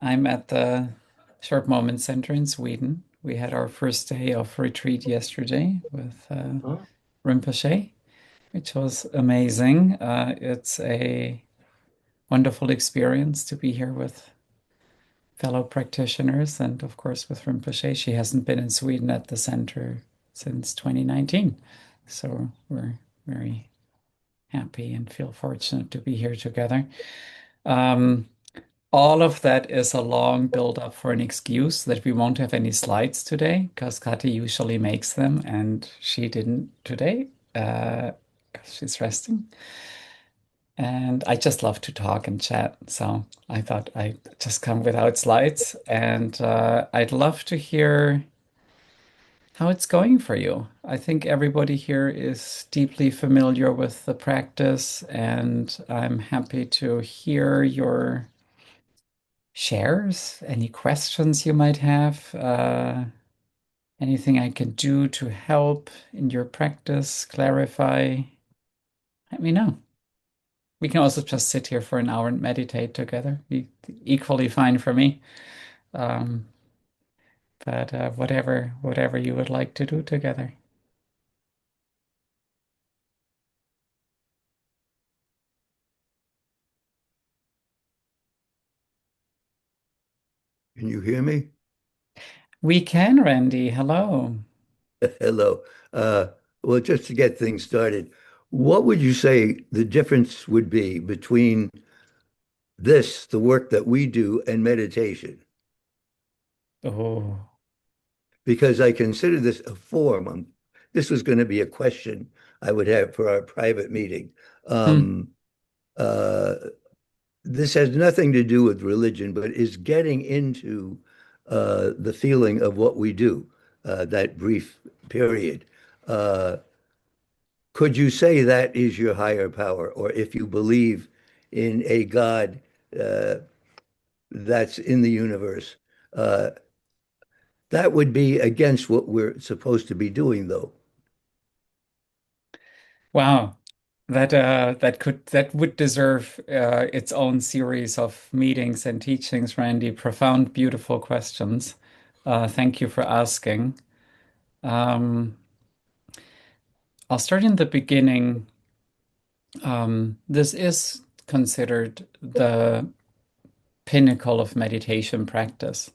I'm at the Short Moment Center in Sweden. We had our first day of retreat yesterday with Huh? Rinpoche, which was amazing. It's a wonderful experience to be here with fellow practitioners and, of course, with Rinpoche. She hasn't been in Sweden at the center since 2019. So we're very happy and feel fortunate to be here together. Um, All of that is a long build up for an excuse that we won't have any slides today because Kati usually makes them and she didn't today because she's resting. And I just love to talk and chat. So I thought I'd just come without slides and I'd love to hear how it's going for you. I think everybody here is deeply familiar with the practice, and I'm happy to hear your shares, any questions you might have, anything I can do to help in your practice, clarify, let me know. We can also just sit here for an hour and meditate together. Equally fine for me. Um, but whatever you would like to do together. Can you hear me? We can, Randy. Hello. Hello. Uh, well, just to get things started, what would you say the difference would be between this, the work that we do, and meditation? Oh. Because I consider this a form. This was going to be a question I would have for our private meeting. Hmm. Um, uh, this has nothing to do with religion, but is getting into the feeling of what we do, that brief period. Uh, Could you say that is your higher power? Or if you believe in a God uh, that's in the universe, uh, that would be against what we're supposed to be doing, though. Wow. That would deserve its own series of meetings and teachings, Randy. Profound, beautiful questions. Thank you for asking. Um, I'll start in the beginning. This is considered the pinnacle of meditation practice.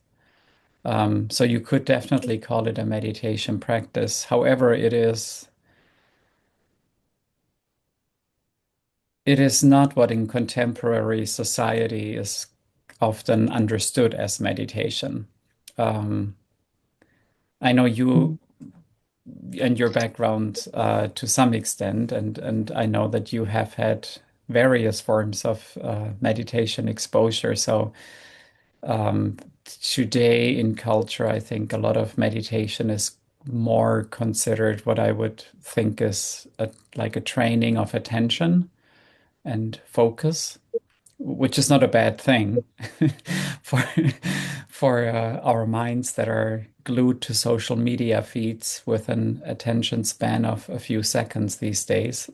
So you could definitely call it a meditation practice. However, it is not what in contemporary society is often understood as meditation. Um, I know you and your background to some extent, and I know that you have had various forms of meditation exposure. So um, today in culture, I think a lot of meditation is more considered what I would think is like a training of attention and focus, which is not a bad thing for our minds that are glued to social media feeds with an attention span of a few seconds these days.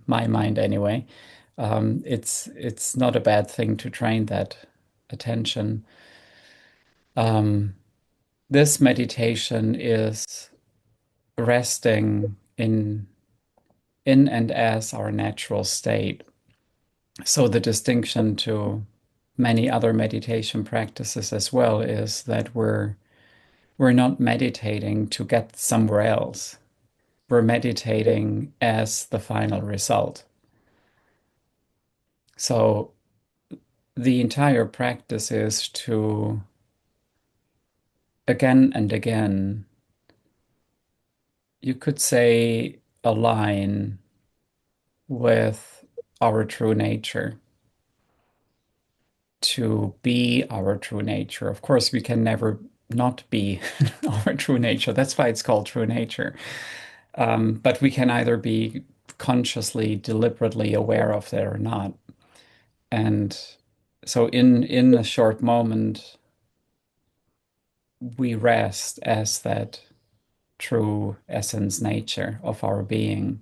My mind, anyway. It's not a bad thing to train that attention. Um, this meditation is resting in and as our natural state. So the distinction to many other meditation practices as well is that we're not meditating to get somewhere else. We're meditating as the final result. So the entire practice is to again and again, you could say, align with our true nature, to be our true nature. Of course, we can never not be our true nature. That's why it's called true nature. But we can either be consciously, deliberately aware of that or not. And so in a short moment, we rest as that true essence nature of our being.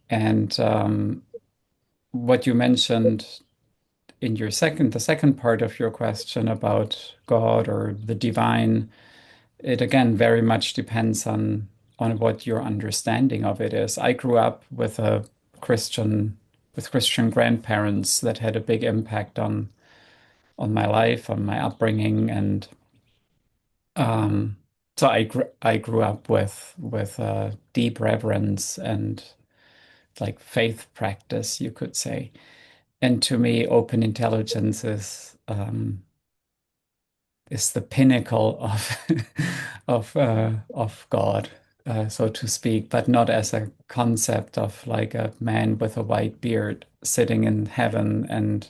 And what you mentioned in the second part of your question about God or the divine, it again very much depends on what your understanding of it is. I grew up with a Christian with Christian grandparents that had a big impact on my life, on my upbringing, and um, so I grew up with deep reverence and like faith practice, you could say. And to me, open intelligence is the pinnacle of of God, so to speak, but not as a concept of like a man with a white beard sitting in heaven and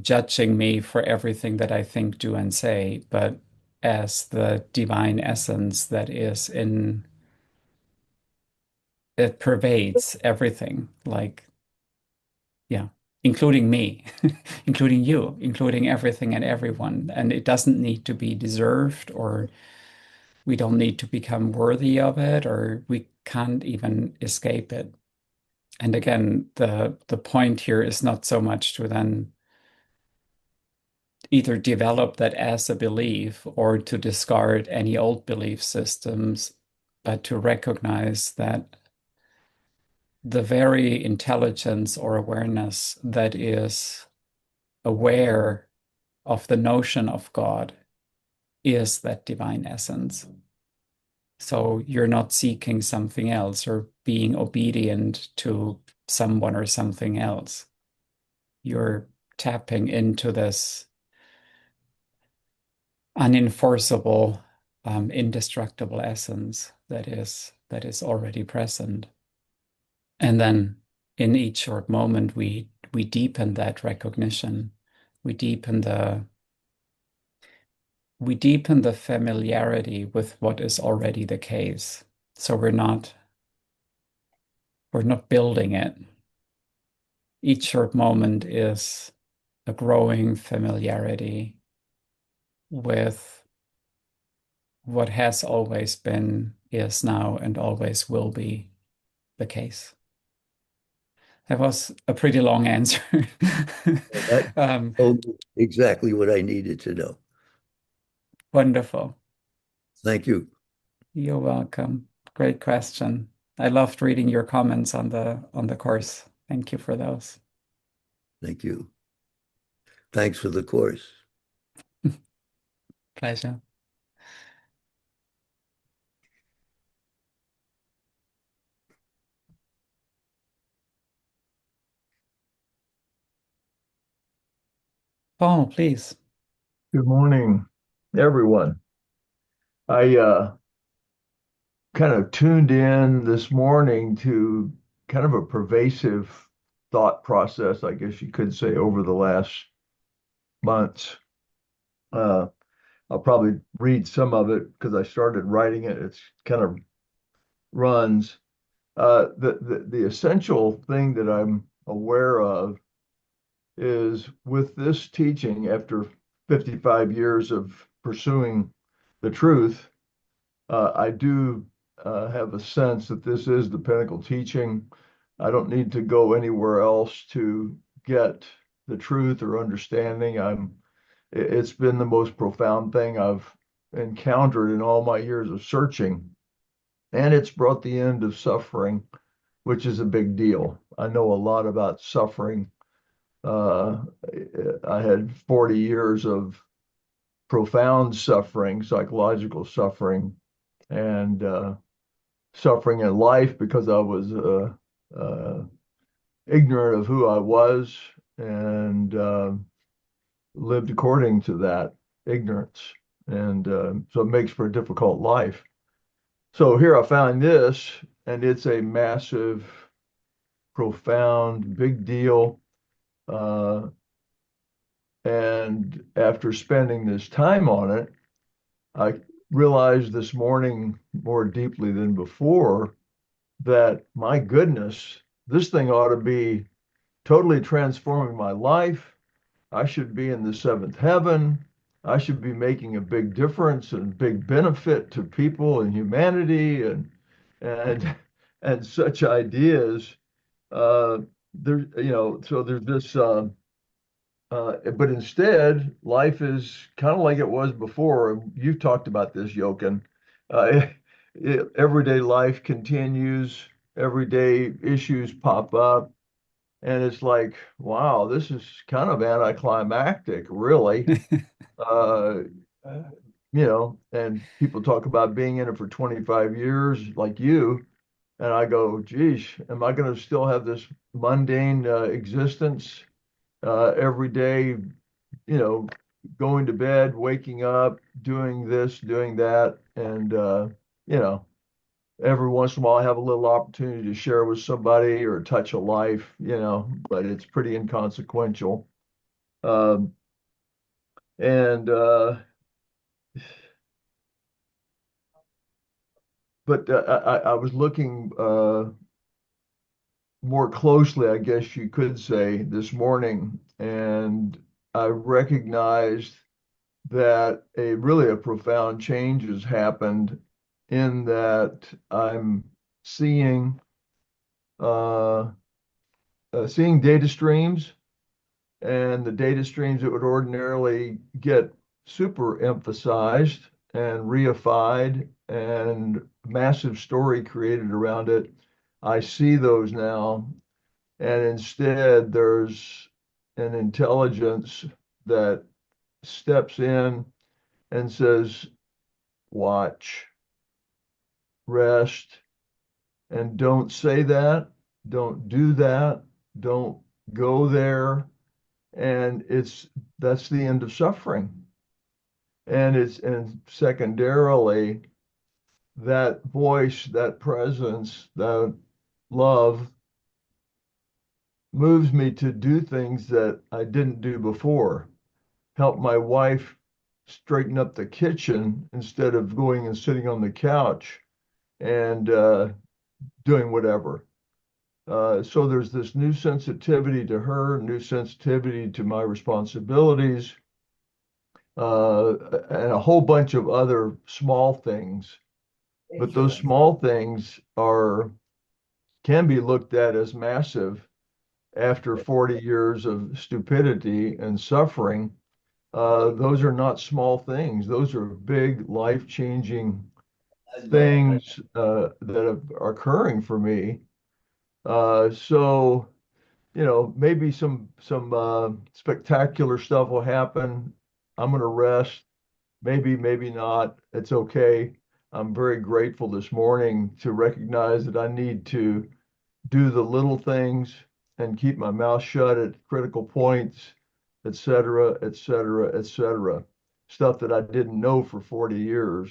judging me for everything that I think, do, and say, but as the divine essence that is in it pervades everything, like yeah, including me, including you, including everything and everyone. And it doesn't need to be deserved, or we don't need to become worthy of it, or we can't even escape it. And again, the point here is not so much to then either develop that as a belief or to discard any old belief systems, but to recognize that the very intelligence or awareness that is aware of the notion of God is that divine essence. So you're not seeking something else or being obedient to someone or something else. You're tapping into this unenforceable, indestructible essence that is already present. And then in each short moment, we deepen that recognition. We deepen the familiarity with what is already the case. So we're not building it. Each short moment is a growing familiarity with what has always been, is now, and always will be the case. That was a pretty long answer. That Um, told me exactly what I needed to know. Wonderful. Thank you. You're welcome. Great question. I loved reading your comments on the course. Thank you for those. Thank you. Thanks for the course. Pleasure. Paul, please. Good morning, everyone. I kind of tuned in this morning to kind of a pervasive thought process, I guess you could say, over the last months. Uh, I'll probably read some of it because I started writing it. It's kind of runs. The essential thing that I'm aware of is with this teaching, after 55 years of pursuing the truth, I do have a sense that this is the pinnacle teaching. I don't need to go anywhere else to get the truth or understanding. It's been the most profound thing I've encountered in all my years of searching. And it's brought the end of suffering, which is a big deal. I know a lot about suffering. Uh, I had 40 years of profound suffering, psychological suffering, and suffering in life because I was uh, ignorant of who I was and lived according to that ignorance. And so it makes for a difficult life. So here I found this, and it's a massive, profound, big deal. Uh, and after spending this time on it, I realized this morning more deeply than before that, my goodness, this thing ought to be totally transforming my life. I should be in the seventh heaven. I should be making a big difference and big benefit to people and humanity and and such ideas. Uh, there, so there's this. But instead, life is kind of like it was before. You've talked about this, Jochen. Uh, Everyday life continues, everyday issues pop up, and it's like, wow, this is kind of anticlimactic, really. Uh, and people talk about being in it for 25 years, like you, and I go, geez, am I going to still have this mundane existence every day, going to bed, waking up, doing this, doing that, and you know, every once in a while I have a little opportunity to share with somebody or touch a life, but it's pretty inconsequential. Um, and but I was looking more closely, I guess you could say, this morning, and I recognized that a profound change has happened in that I'm seeing uh, seeing data streams, and the data streams that would ordinarily get super emphasized and reified and massive story created around it. I see those now, and instead there's an intelligence that steps in and says, watch, rest, and don't say that, don't do that, don't go there. And that's the end of suffering. And secondarily, that voice, that presence, that love moves me to do things that I didn't do before. Help my wife straighten up the kitchen instead of going and sitting on the couch and doing whatever. So there's this new sensitivity to her, new sensitivity to my responsibilities, and a whole bunch of other small things. But those small things can be looked at as massive after 40 years of stupidity and suffering. Those are not small things. Those are big, life-changing things that are occurring for me. So, maybe some spectacular stuff will happen. I'm going to rest. Maybe, maybe not. It's okay. I'm very grateful this morning to recognize that I need to do the little things and keep my mouth shut at critical points, et cetera, et cetera, et cetera. Stuff that I didn't know for 40 years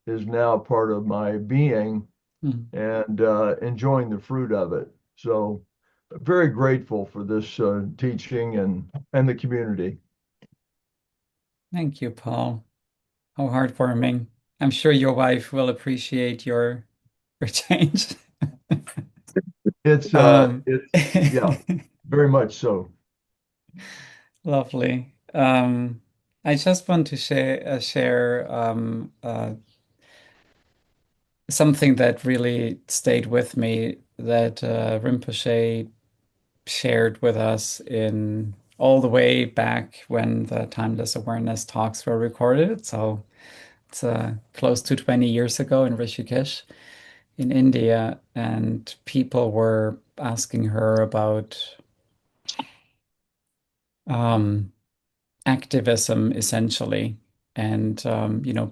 is now part of my being Mm. and enjoying the fruit of it. So, very grateful for this teaching and the community. Thank you, Paul. How heartwarming. I'm sure your wife will appreciate your change. Um, It's yeah, very much so. Lovely. I just want to share something that really stayed with me that Rinpoche shared with us in all the way back when the Timeless Awareness talks were recorded. So it's close to 20 years ago in Rishikesh in India, and people were asking her about um, activism essentially and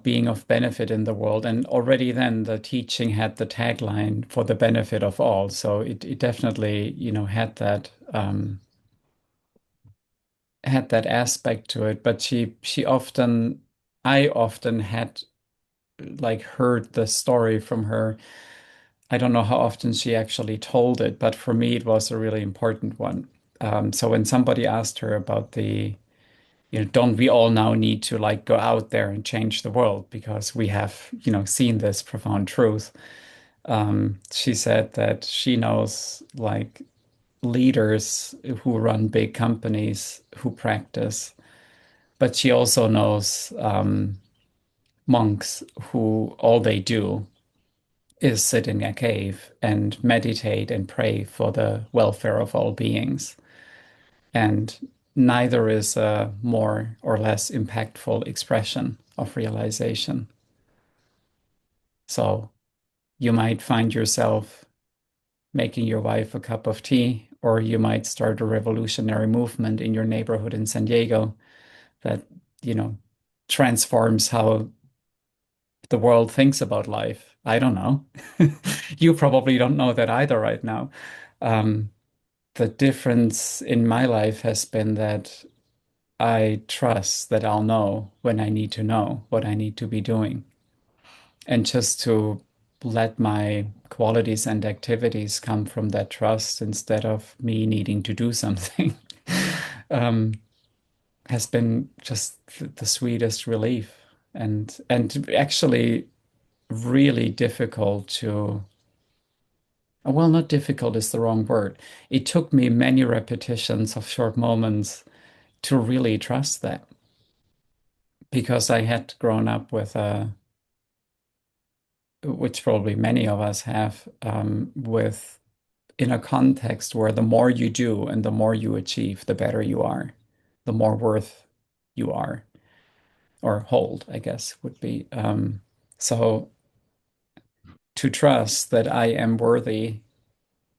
being of benefit in the world. And already then the teaching had the tagline for the benefit of all. So it definitely had that aspect to it. But I often had like heard the story from her. I don't know how often she actually told it, but for me it was a really important one. So when somebody asked her about don't we all now need to like go out there and change the world because we have, seen this profound truth? She said that she knows like leaders who run big companies who practice, but she also knows monks who all they do is sit in a cave and meditate and pray for the welfare of all beings. And neither is a more or less impactful expression of realization. So you might find yourself making your wife a cup of tea, or you might start a revolutionary movement in your neighborhood in San Diego that, you know, transforms how the world thinks about life. I don't know. You probably don't know that either right now. Um, the difference in my life has been that I trust that I'll know when I need to know what I need to be doing. And just to let my qualities and activities come from that trust instead of me needing to do something um, has been just the sweetest relief and actually really difficult to, well, not difficult is the wrong word. It took me many repetitions of short moments to really trust that because I had grown up with a, which probably many of us have, with in a context where the more you do and the more you achieve, the better you are, the more worth you are, or hold, I guess would be. So to trust that I am worthy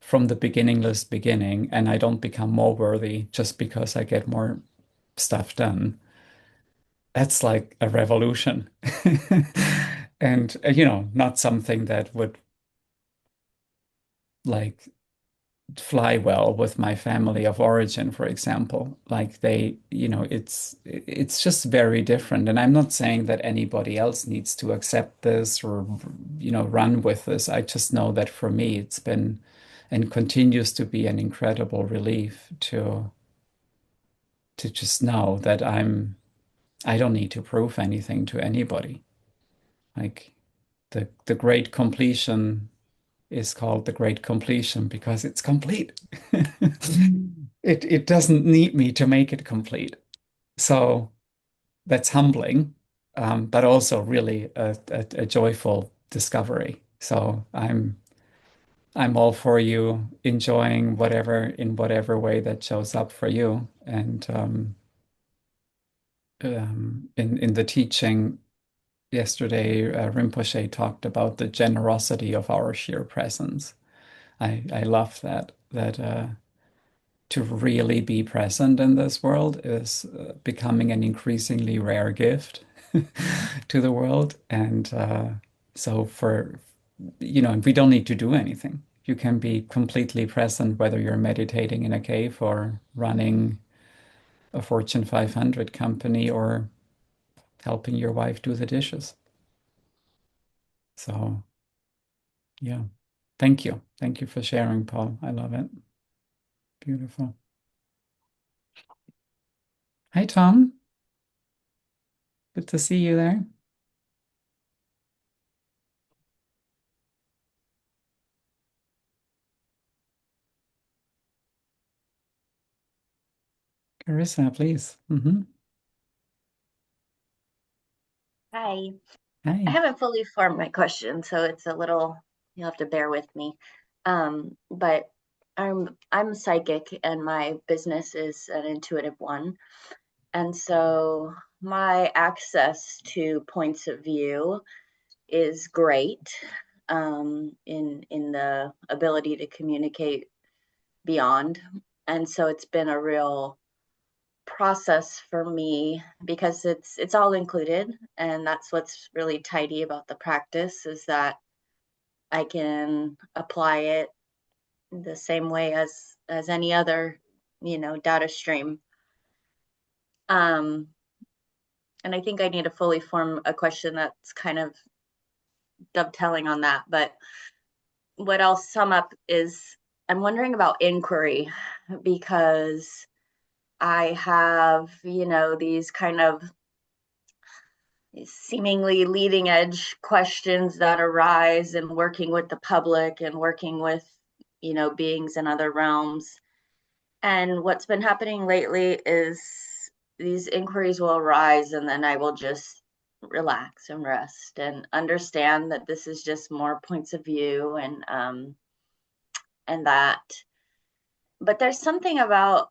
from the beginningless beginning, and I don't become more worthy just because I get more stuff done. That's like a revolution. And, not something that would like fly well with my family of origin, for example. Like it's just very different. And I'm not saying that anybody else needs to accept this or, run with this. I just know that for me, it's been and continues to be an incredible relief to just know that I don't need to prove anything to anybody. Like the great completion is called the great completion because it's complete. It doesn't need me to make it complete. So that's humbling, but also really a joyful discovery. So I'm all for you enjoying whatever in whatever way that shows up for you. And in the teaching yesterday, Rinpoche talked about the generosity of our sheer presence. I love that to really be present in this world is becoming an increasingly rare gift to the world. And so we don't need to do anything. You can be completely present whether you're meditating in a cave or running a Fortune 500 company or helping your wife do the dishes. So, yeah. Thank you. Thank you for sharing, Paul. I love it. Beautiful. Hi, Tom. Good to see you there. Carissa, please. Hi. I Hi. haven't fully formed my question, so it's a little, you'll have to bear with me. But I'm psychic and my business is an intuitive one. And so my access to points of view is great, in the ability to communicate beyond. And so it's been a real process for me because it's all included, and that's what's really tidy about the practice is that I can apply it the same way as any other data stream. And I think I need to fully form a question that's kind of dovetailing on that, but what I'll sum up is I'm wondering about inquiry because I have these kind of seemingly leading edge questions that arise in working with the public and working with beings in other realms. And what's been happening lately is these inquiries will arise and then I will just relax and rest and understand that this is just more points of view and that. But there's something about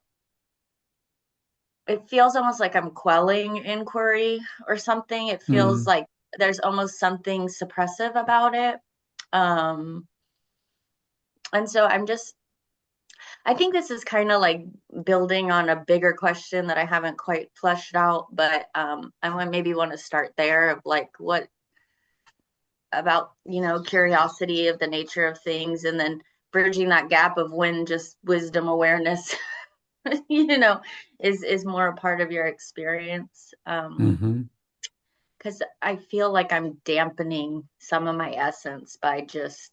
it feels almost like I'm quelling inquiry or something. It feels Mm, like there's almost something suppressive about it. Um, and so I think this is kind of like building on a bigger question that I haven't quite fleshed out, but I maybe want to start there of like what about, curiosity of the nature of things, and then bridging that gap of when just wisdom awareness, you know, is more a part of your experience. hmm. Because I feel like I'm dampening some of my essence by just,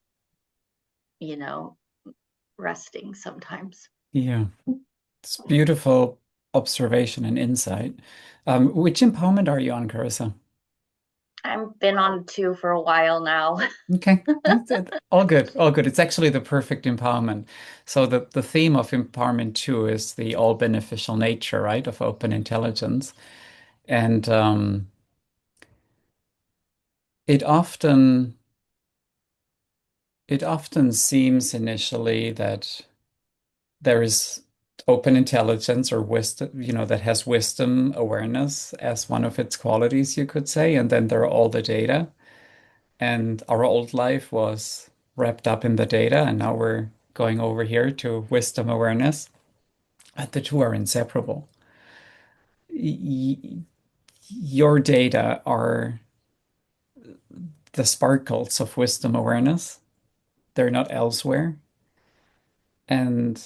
you know, resting sometimes. Yeah, it's beautiful observation and insight. Which empowerment are you on, Carissa? I've been on two for a while now. Okay, all good, all good. It's actually the perfect empowerment. So the theme of empowerment too is the all beneficial nature, right, of open intelligence. And it often it often seems initially that there is open intelligence or wisdom, that has wisdom awareness as one of its qualities, you could say, and then there are all the data. And our old life was wrapped up in the data, and now we're going over here to wisdom awareness. And the two are inseparable. Your data are the sparkles of wisdom awareness. They're not elsewhere. And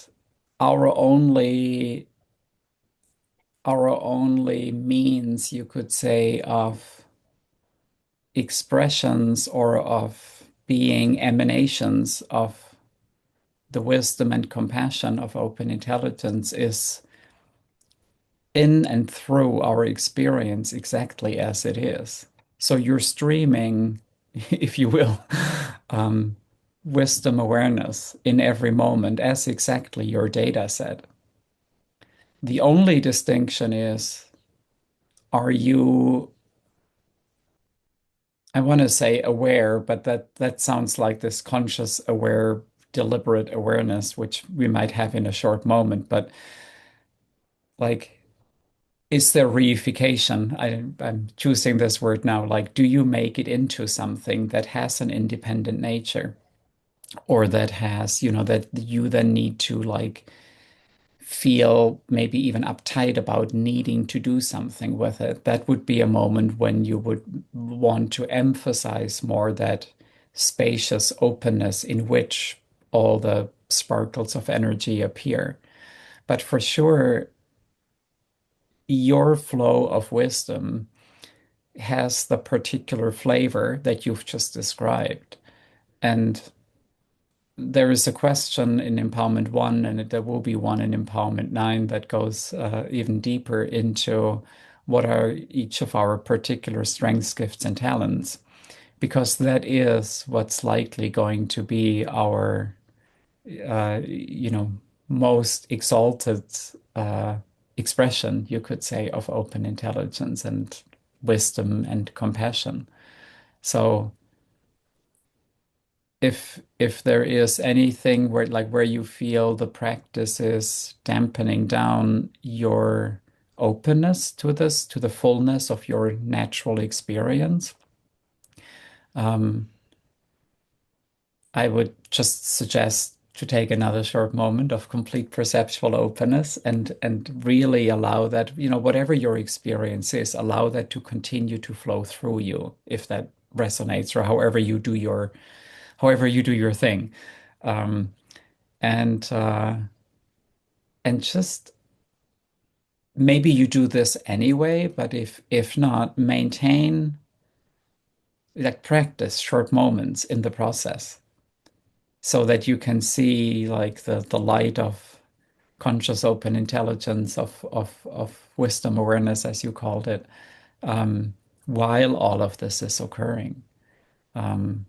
our only our only means, you could say, of expressions or of being emanations of the wisdom and compassion of open intelligence is in and through our experience exactly as it is. So you're streaming, if you will, um, wisdom awareness in every moment as exactly your data set. The only distinction is, are you, I want to say aware, but that sounds like this conscious, aware, deliberate awareness, which we might have in a short moment. But like, is there reification? I'm choosing this word now. Like, do you make it into something that has an independent nature, or that has, that you then need to like feel maybe even uptight about needing to do something with it? That would be a moment when you would want to emphasize more that spacious openness in which all the sparkles of energy appear. But for sure, your flow of wisdom has the particular flavor that you've just described. And there is a question in Empowerment 1, and there will be one in Empowerment 9 that goes even deeper into what are each of our particular strengths, gifts, and talents, because that is what's likely going to be our, uh, you know, most exalted expression, you could say, of open intelligence and wisdom and compassion. So if there is anything where you feel the practice is dampening down your openness to this, to the fullness of your natural experience, um, I would just suggest to take another short moment of complete perceptual openness and really allow that, whatever your experience is, allow that to continue to flow through you if that resonates, or however you do your thing. Um, and just maybe you do this anyway, but if not, maintain, like, practice short moments in the process so that you can see like the light of conscious open intelligence, of wisdom awareness, as you called it, um, while all of this is occurring.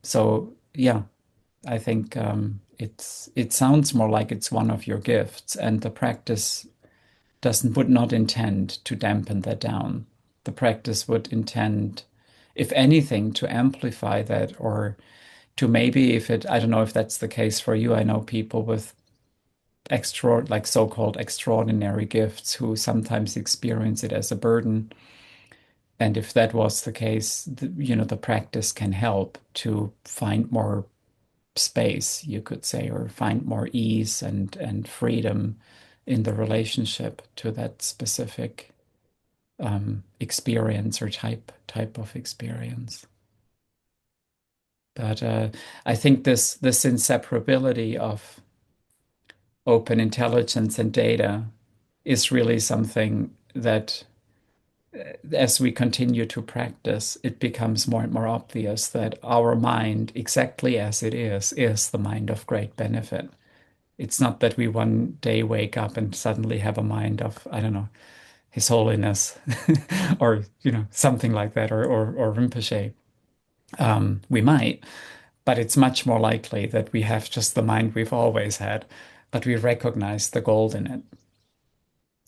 So yeah, I think it sounds more like it's one of your gifts, and the practice would not intend to dampen that down. The practice would intend, if anything, to amplify that, or to maybe, if it, I don't know if that's the case for you. I know people with like so-called extraordinary gifts who sometimes experience it as a burden. And if that was the case, the practice can help to find more space, you could say, or find more ease and freedom in the relationship to that specific experience or type of experience. But I think this inseparability of open intelligence and data is really something that, as we continue to practice, it becomes more and more obvious that our mind, exactly as it is the mind of great benefit. It's not that we one day wake up and suddenly have a mind of, I don't know, His Holiness or something like that, or Rinpoche. We might, but it's much more likely that we have just the mind we've always had, but we recognize the gold in it.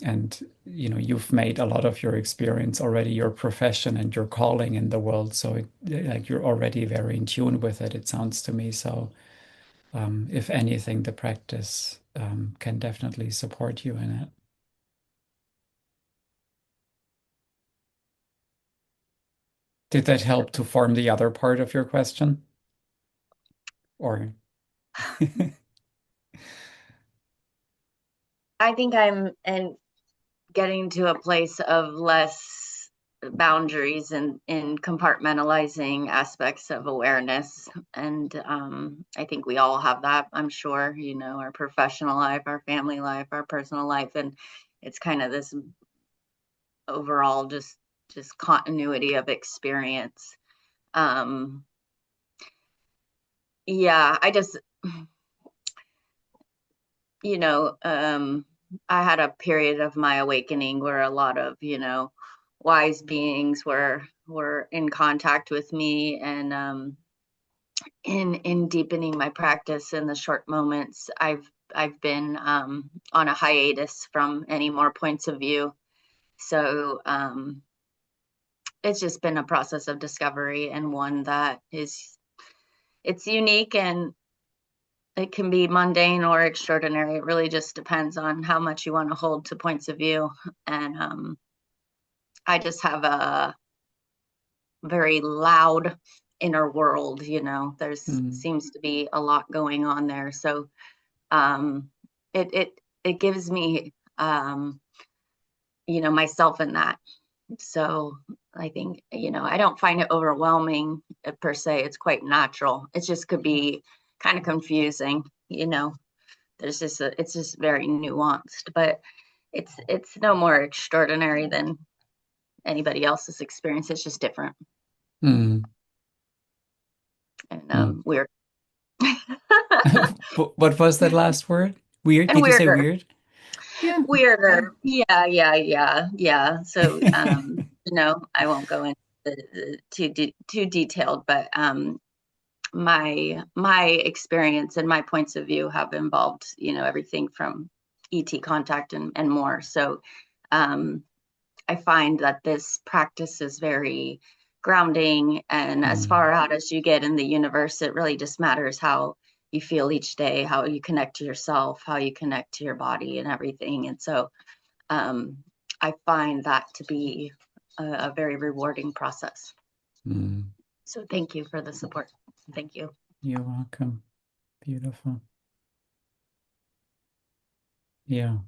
And you've made a lot of your experience already your profession and your calling in the world, so like you're already very in tune with it, it sounds to me. So if anything, the practice can definitely support you in it. Did that help to form the other part of your question? Or I think I'm getting to a place of less boundaries and in compartmentalizing aspects of awareness. And I think we all have that, I'm sure, our professional life, our family life, our personal life. And it's kind of this overall just continuity of experience. Yeah, I just, I had a period of my awakening where a lot of, wise beings were in contact with me, and in deepening my practice in the short moments, I've been on a hiatus from any more points of view. So it's just been a process of discovery, and one that it's unique, and it can be mundane or extraordinary. It really just depends on how much you want to hold to points of view. And I just have a very loud inner world, there's seems to be a lot going on there. So it gives me myself in that. So I think, I don't find it overwhelming per se. It's quite natural. It just could be kind of confusing, There's just it's just very nuanced, but it's no more extraordinary than anybody else's experience. It's just different mm. and weird. What was that last word? Weird? And Did you say weirder. weird? Yeah. Weirder. Yeah. So I won't go into too detailed, but my experience and my points of view have involved, everything from ET contact and more. So I find that this practice is very grounding, and as far out as you get in the universe, it really just matters how you feel each day, how you connect to yourself, how you connect to your body and everything. And so I find that to be a very rewarding process. So thank you for the support. Thank you. You're welcome. Beautiful. Yeah.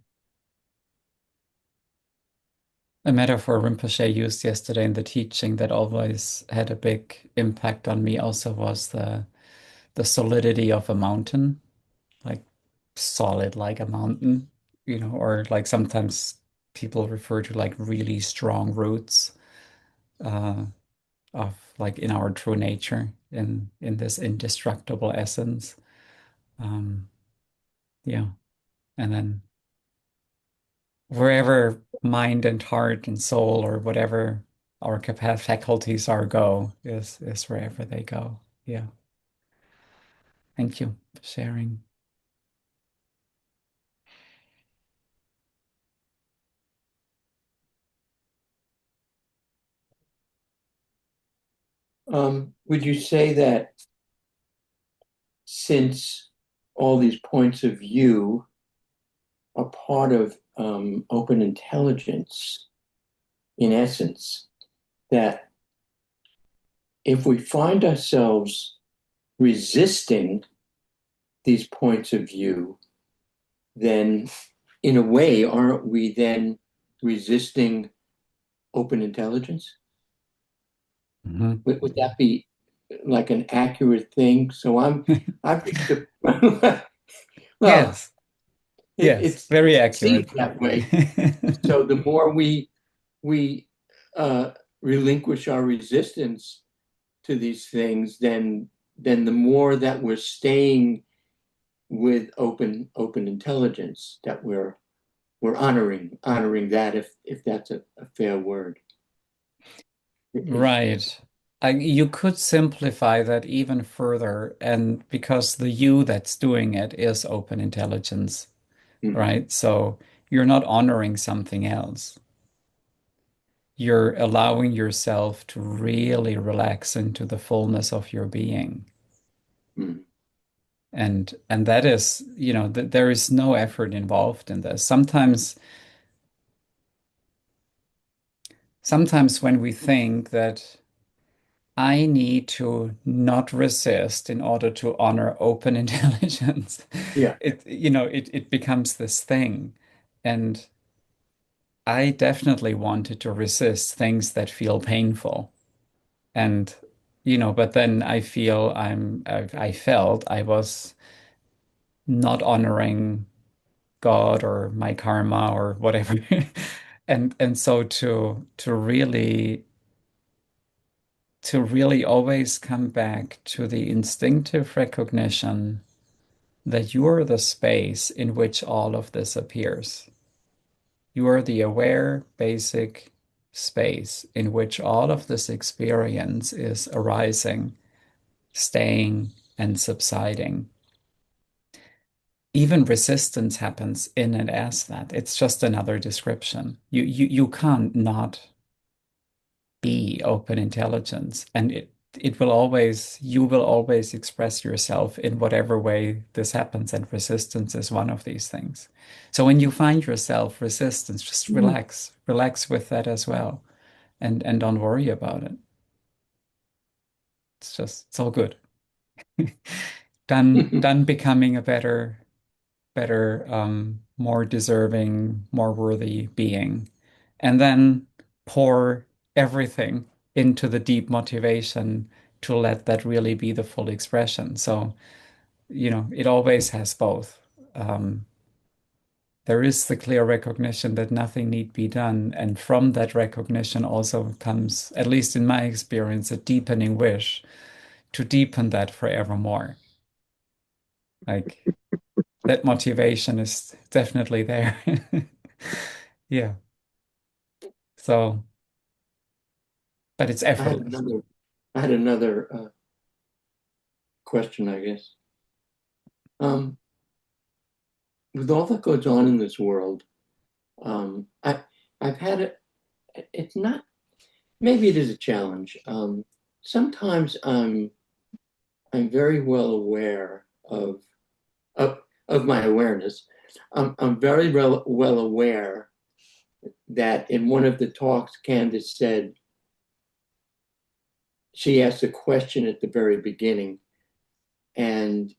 A metaphor Rinpoche used yesterday in the teaching that always had a big impact on me also was the solidity of a mountain, like solid like a mountain, or like sometimes people refer to like really strong roots of like in our true nature, in this indestructible essence. Yeah. And then wherever mind and heart and soul or whatever our faculties are go is wherever they go. Yeah. Thank you for sharing. Would you say that since all these points of view a part of open intelligence, in essence, that if we find ourselves resisting these points of view, then in a way, aren't we then resisting open intelligence? Mhm. Would that be like an accurate thing? So I've reached a well, Yes, yes, it's very it seems accurate. that way. So the more we relinquish our resistance to these things, then the more that we're staying with open intelligence, that we're honoring that, if that's a fair word. Right. You could simplify that even further, and because the you that's doing it is open intelligence, Mhm. right? So you're not honoring something else. You're allowing yourself to really relax into the fullness of your being. Mhm. And that is, th there is no effort involved in this. Sometimes when we think that I need to not resist in order to honor open intelligence. Yeah. It becomes this thing. And I definitely wanted to resist things that feel painful. And, but then I felt I was not honoring God or my karma or whatever. And so to really always come back to the instinctive recognition that you are the space in which all of this appears. You are the aware, basic space in which all of this experience is arising, staying, and subsiding. Even resistance happens in and as that. It's just another description. You can't not be open intelligence, and you will always express yourself in whatever way this happens, and resistance is one of these things. So when you find yourself resistance, just relax with that as well, and don't worry about it. It's all good. Done becoming a better, more deserving, more worthy being. And then pour everything into the deep motivation to let that really be the full expression. So, it always has both. Um, there is the clear recognition that nothing need be done. And from that recognition also comes, at least in my experience, a deepening wish to deepen that forevermore. Like, that motivation is definitely there. Yeah. So, but it's I had effortless. another I had another question, I guess. Um, with all that goes on in this world, I've had it. It's not. Maybe it is a challenge. Sometimes I'm very well aware of my awareness. I'm very well aware that in one of the talks, Candace said, she asked a question at the very beginning, and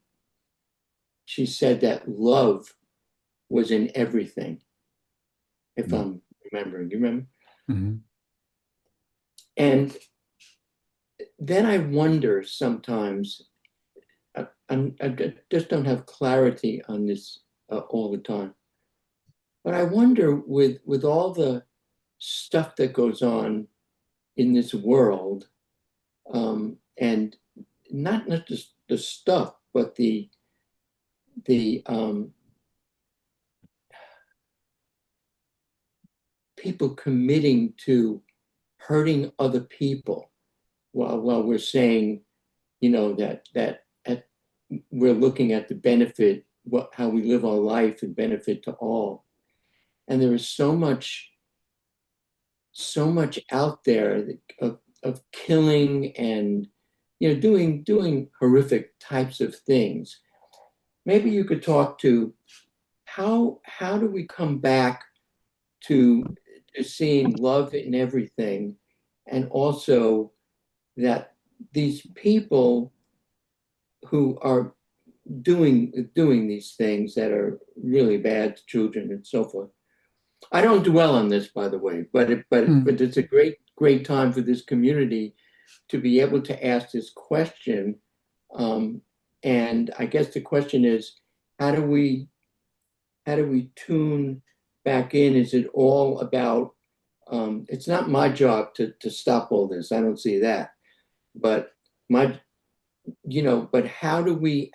she said that love was in everything, if Mm. I'm remembering. You remember? Mhm. And then I wonder sometimes, I just don't have clarity on this all the time. But I wonder, with all the stuff that goes on in this world, and not just the stuff, but the people committing to hurting other people, while we're saying, that we're looking at the benefit, how we live our life and benefit to all. And there is so much out there of killing and doing horrific types of things. Maybe you could talk to how do we come back to seeing love in everything, and also that these people who are doing these things that are really bad to children and so forth. I don't dwell on this, by the way, but it's a great time for this community to be able to ask this question. And I guess the question is, how do we tune back in? Is it all about? It's not my job to stop all this. I don't see that, but my but how do we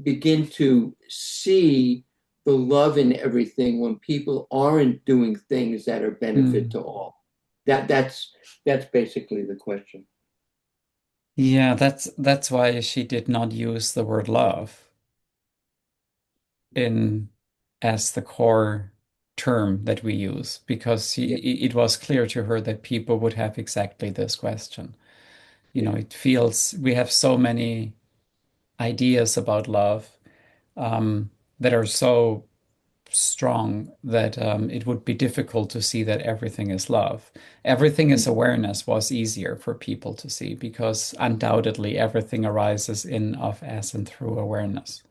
begin to see the love in everything when people aren't doing things that are benefit to all? That's basically the question. Yeah, that's why she did not use the word love in as the core term that we use, because it was clear to her that people would have exactly this question. It feels we have so many ideas about love that are so strong that it would be difficult to see that everything is love. Everything is awareness was easier for people to see because undoubtedly everything arises in, of, as, and through awareness.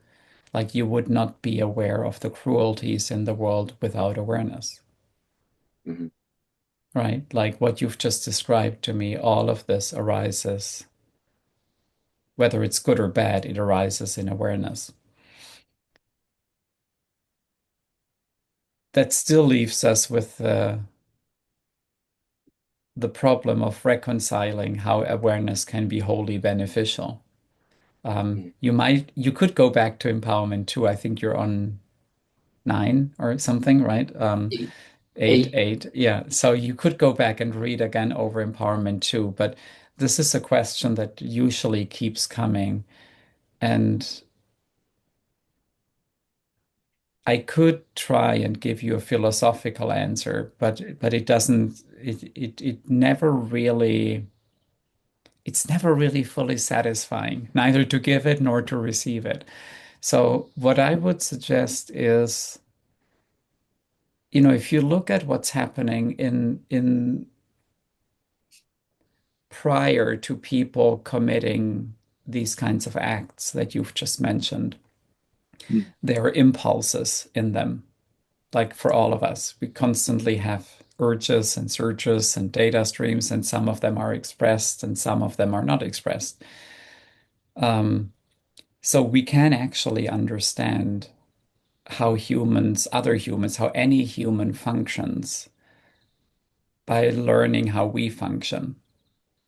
Like you would not be aware of the cruelties in the world without awareness. Mhm. Right? Like what you've just described to me, all of this arises, whether it's good or bad, it arises in awareness. That still leaves us with the problem of reconciling how awareness can be wholly beneficial. You could go back to empowerment too. I think you're on 9 or something, right? Eight, Eight. 8. Yeah. So you could go back and read again over empowerment too. But this is a question that usually keeps coming. And I could try and give you a philosophical answer, but it doesn't, it never really, it's never really fully satisfying, neither to give it nor to receive it. So what I would suggest is, if you look at what's happening in prior to people committing these kinds of acts that you've just mentioned, there are impulses in them. Like for all of us, we constantly have urges and surges and data streams, and some of them are expressed and some of them are not expressed. So we can actually understand how humans, other humans, how any human functions by learning how we function.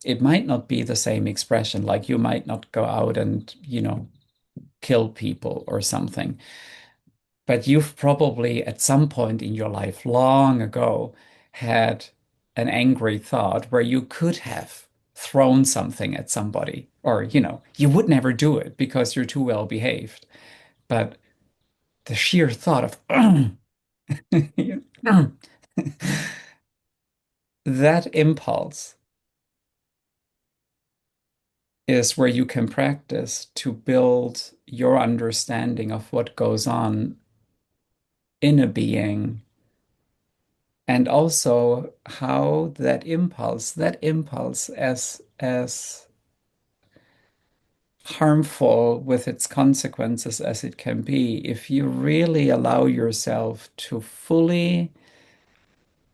It might not be the same expression, like you might not go out and, kill people or something. But you've probably at some point in your life long ago had an angry thought where you could have thrown something at somebody, or, you would never do it because you're too well behaved. But the sheer thought of that impulse is where you can practice to build your understanding of what goes on in a being, and also how that impulse as harmful with its consequences as it can be, if you really allow yourself to fully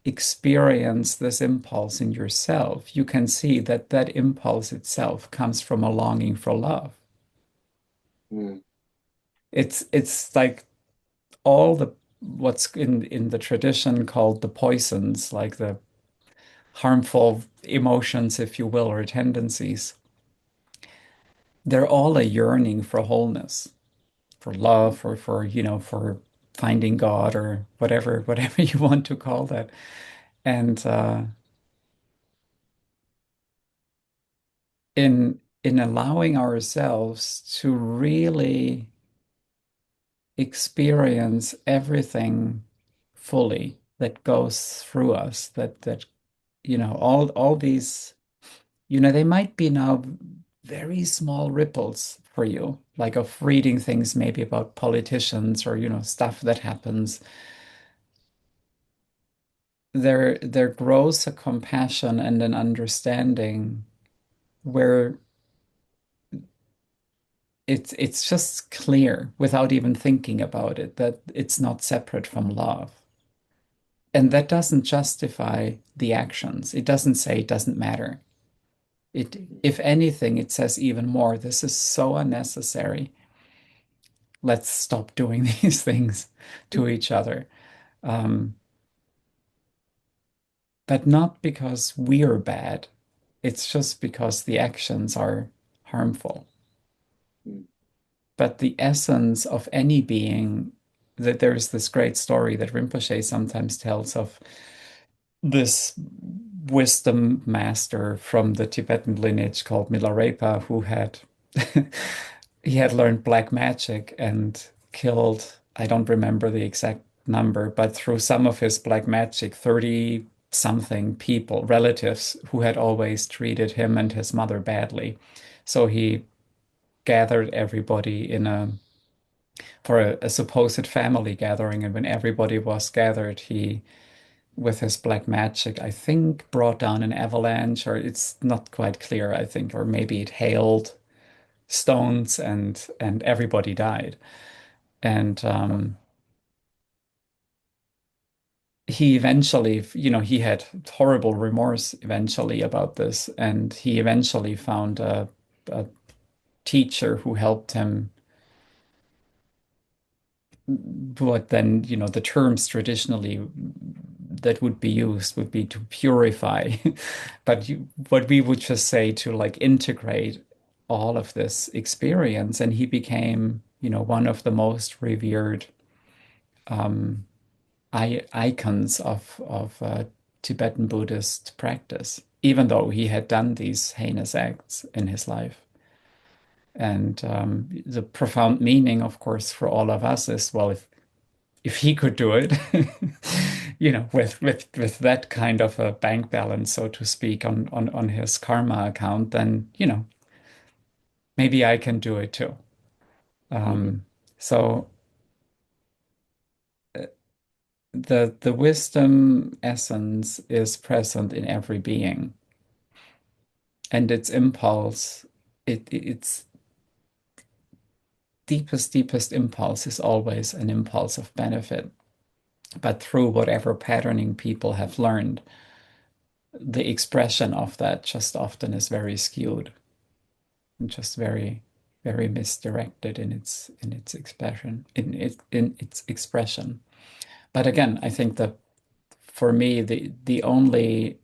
experience this impulse in yourself, you can see that that impulse itself comes from a longing for love. Mm. It's like all the what's in the tradition called the poisons, like the harmful emotions, if you will, or tendencies. They're all a yearning for wholeness, for love, or for finding God, or whatever you want to call that. And in allowing ourselves to really experience everything fully that goes through us, that all these, they might be now very small ripples for you, like of reading things maybe about politicians or, stuff that happens. There grows a compassion and an understanding where it's just clear without even thinking about it that it's not separate from love. And that doesn't justify the actions. It doesn't say it doesn't matter. If anything, it says even more, this is so unnecessary. Let's stop doing these things to each other. Um, but not because we're bad. It's just because the actions are harmful. But the essence of any being, that there's this great story that Rinpoche sometimes tells of this wisdom master from the Tibetan lineage called Milarepa, who had he had learned black magic and killed, I don't remember the exact number, but through some of his black magic, 30 something people, relatives who had always treated him and his mother badly. So he gathered everybody for a supposed family gathering, and when everybody was gathered, he, with his black magic, I think brought down an avalanche, or it's not quite clear, I think, or maybe it hailed stones and everybody died. And he eventually, he had horrible remorse eventually about this, and he eventually found a teacher who helped him. But then, the terms traditionally that would be used would be to purify. But what we would just say to like integrate all of this experience. And he became, one of the most revered icons of Tibetan Buddhist practice, even though he had done these heinous acts in his life. And the profound meaning, of course, for all of us is, well, if he could do it, with that kind of a bank balance, so to speak, on his karma account, then, maybe I can do it too. So the wisdom essence is present in every being, and its impulse, its deepest impulse is always an impulse of benefit. But through whatever patterning people have learned, the expression of that just often is very skewed and just very, very misdirected in its expression, in its expression. But again, I think that for me, the only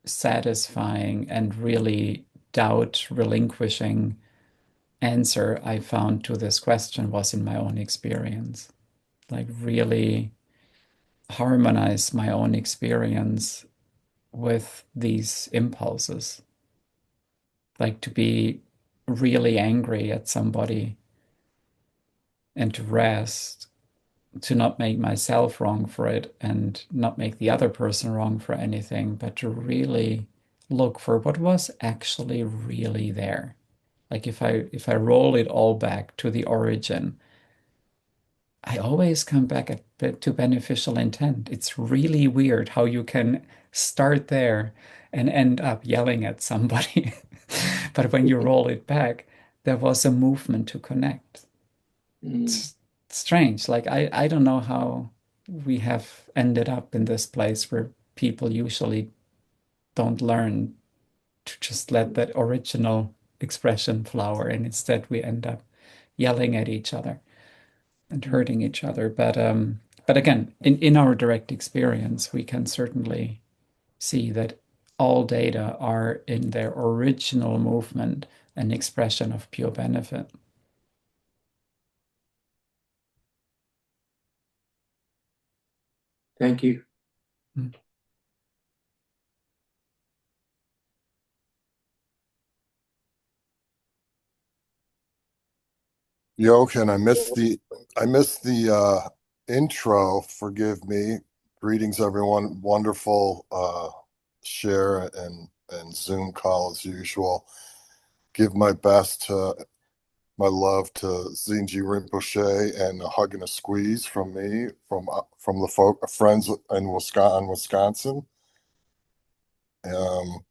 satisfying and really doubt relinquishing answer I found to this question was in my own experience. Like really harmonize my own experience with these impulses. Like to be really angry at somebody and to rest, to not make myself wrong for it and not make the other person wrong for anything, but to really look for what was actually really there. Like if I roll it all back to the origin, I always come back to beneficial intent. It's really weird how you can start there and end up yelling at somebody. But when you roll it back, there was a movement to connect. It's strange. Like I don't know how we have ended up in this place where people usually don't learn to just let that original expression flower, and instead we end up yelling at each other and hurting each other. But again, in our direct experience, we can certainly see that all data are in their original movement an expression of pure benefit. Thank you. Jochen, I missed the intro. Forgive me. Greetings, everyone. Wonderful share and Zoom call as usual. give my best to my love to Zinji Rinpoche and a hug and a squeeze from me, from the folk friends in Wisconsin. Um,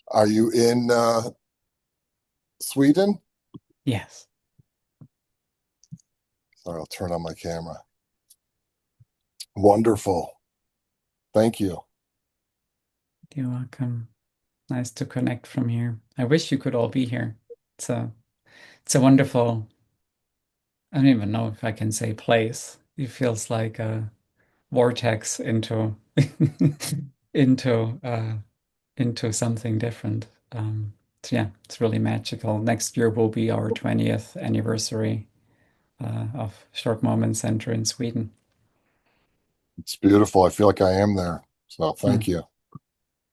are you in Sweden? Yes. Sorry, I'll turn on my camera. Wonderful. Thank you. You're welcome. Nice to connect from here. I wish you could all be here. It's a wonderful, I don't even know if I can say place. It feels like a vortex into into into something different. So yeah, it's really magical. Next year will be our 20th anniversary of Short Moment Center in Sweden. It's beautiful. I feel like I am there. So thank you.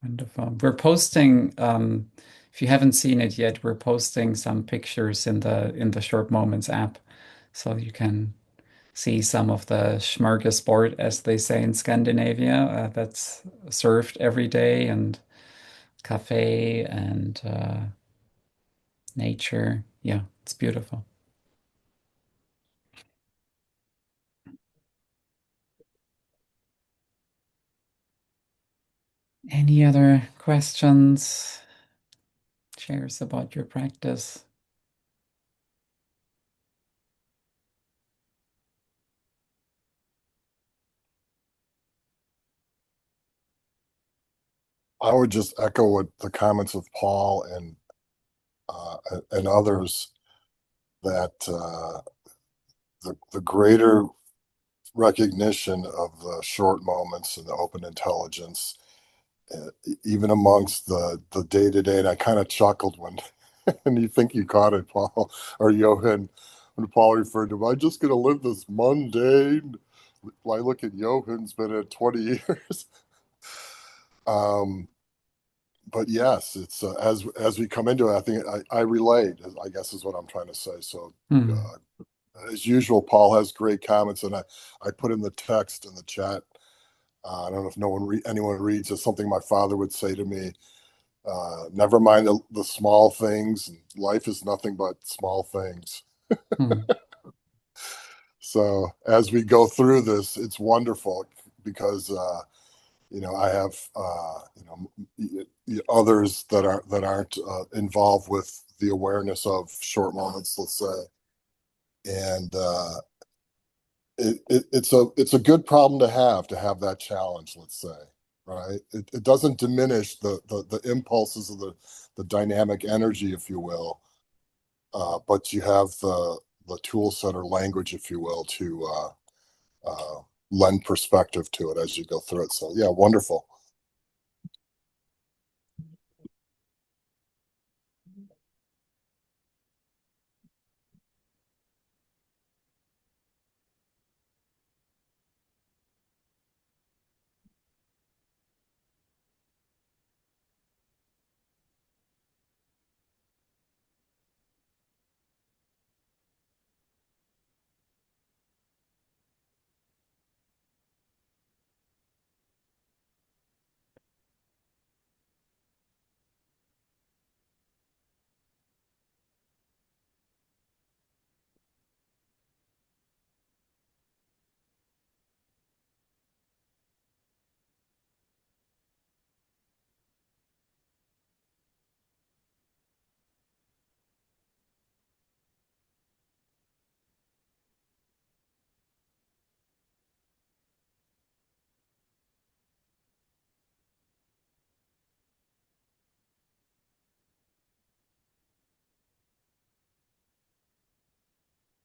Wonderful. We're posting, if you haven't seen it yet, we're posting some pictures in the Short Moments app, so you can see some of the smorgasbord, as they say in Scandinavia, that's served every day, and cafe and nature. Yeah, it's beautiful. Any other questions, shares about your practice? I would just echo what the comments of Paul and others, that the greater recognition of the short moments and the open intelligence, even amongst the day to day. And I kind of chuckled when, and you think you caught it, Paul or Johan, when Paul referred to, I'm just going to live this mundane. I look at Johan's been at 20 years. But yes, it's as we come into it, I think I relate, I guess is what I'm trying to say. So as usual, Paul has great comments, and I put in the text in the chat. I don't know if anyone reads. It's something my father would say to me. Never mind the small things. Life is nothing but small things. So as we go through this, it's wonderful because I have others that aren't involved with the awareness of short moments, let's say, and it's a good problem to have that challenge, let's say, right? It doesn't diminish the impulses of the dynamic energy, if you will, but you have the tool set or language, if you will, to lend perspective to it as you go through it. So yeah, wonderful.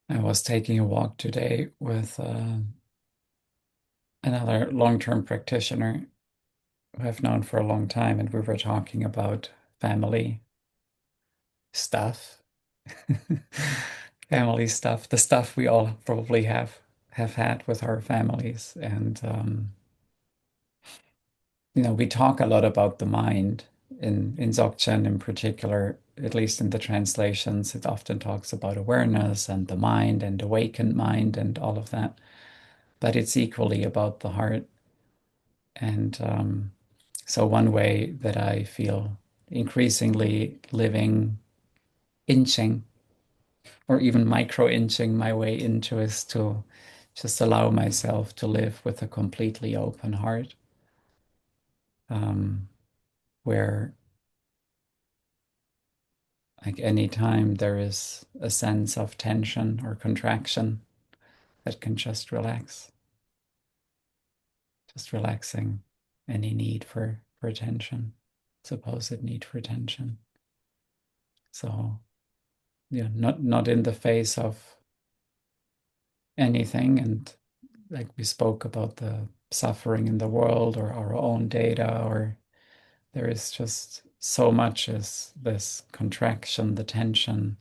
I was taking a walk today with another long-term practitioner who I've known for a long time, and we were talking about family stuff. Family stuff, the stuff we all probably have had with our families. And we talk a lot about the mind in Dzogchen in particular, at least in the translations. It often talks about awareness and the mind and awakened mind and all of that. But it's equally about the heart. And so one way that I feel increasingly living inching or even micro inching my way into, is to just allow myself to live with a completely open heart, where like anytime there is a sense of tension or contraction, that can just relax, just relaxing any need for attention, supposed need for attention. So yeah, not in the face of anything. And like we spoke about the suffering in the world or our own data, or there is just so much as this contraction, the tension,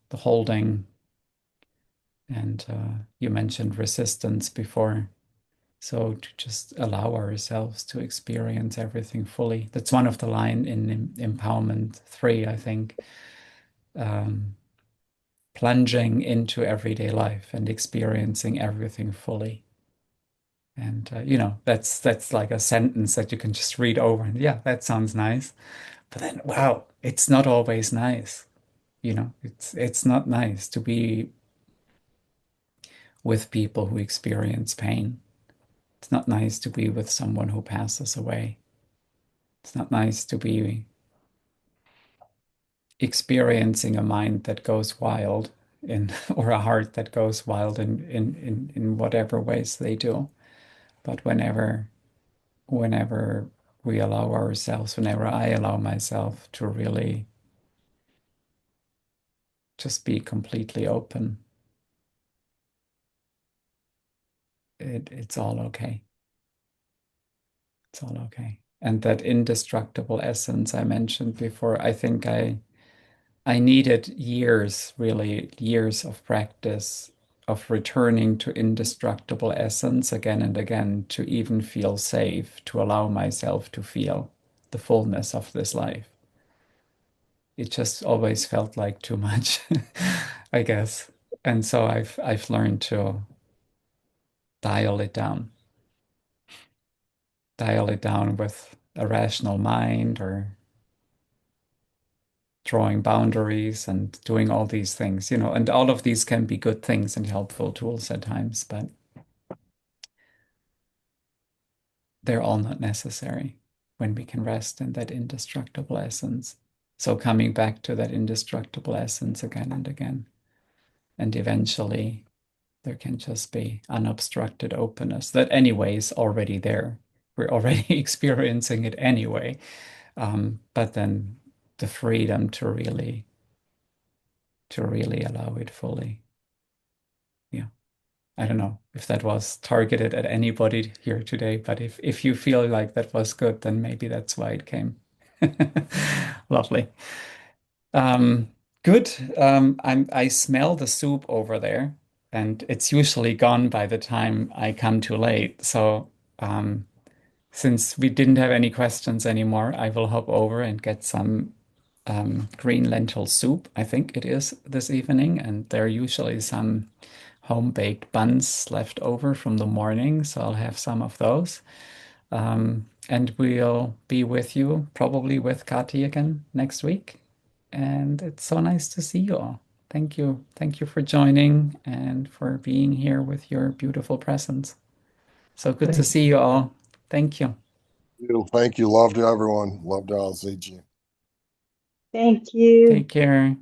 the holding. And you mentioned resistance before. So to just allow ourselves to experience everything fully. That's one of the line in Empowerment 3, I think. Plunging into everyday life and experiencing everything fully. And that's like a sentence that you can just read over and yeah, that sounds nice. But then wow, it's not always nice. It's not nice to be with people who experience pain. It's not nice to be with someone who passes away. It's not nice to be experiencing a mind that goes wild in or a heart that goes wild in whatever ways they do. But whenever we allow ourselves, whenever I allow myself to really just be completely open, it's all okay. It's all okay. And that indestructible essence I mentioned before, I think I needed years, really years of practice of returning to indestructible essence again and again to even feel safe, to allow myself to feel the fullness of this life. It just always felt like too much, I guess. And so I've learned to dial it down, with a rational mind or drawing boundaries and doing all these things, and all of these can be good things and helpful tools at times, but they're all not necessary when we can rest in that indestructible essence. So coming back to that indestructible essence again and again, and eventually there can just be unobstructed openness that anyway is already there. We're already experiencing it anyway. But then the freedom to really allow it fully. Yeah. I don't know if that was targeted at anybody here today, but if you feel like that was good, then maybe that's why it came. Lovely. Good. I smell the soup over there, and it's usually gone by the time I come too late. So since we didn't have any questions anymore, I will hop over and get some green lentil soup, I think it is this evening, and there are usually some home-baked buns left over from the morning, so I'll have some of those. And we'll be with you, probably with Kati again next week. And it's so nice to see you all. Thank you. Thank you for joining and for being here with your beautiful presence. So good to Thank see you all. Thank you. Thank you. Love to everyone. Love to all, ZG. Thank you. Take care.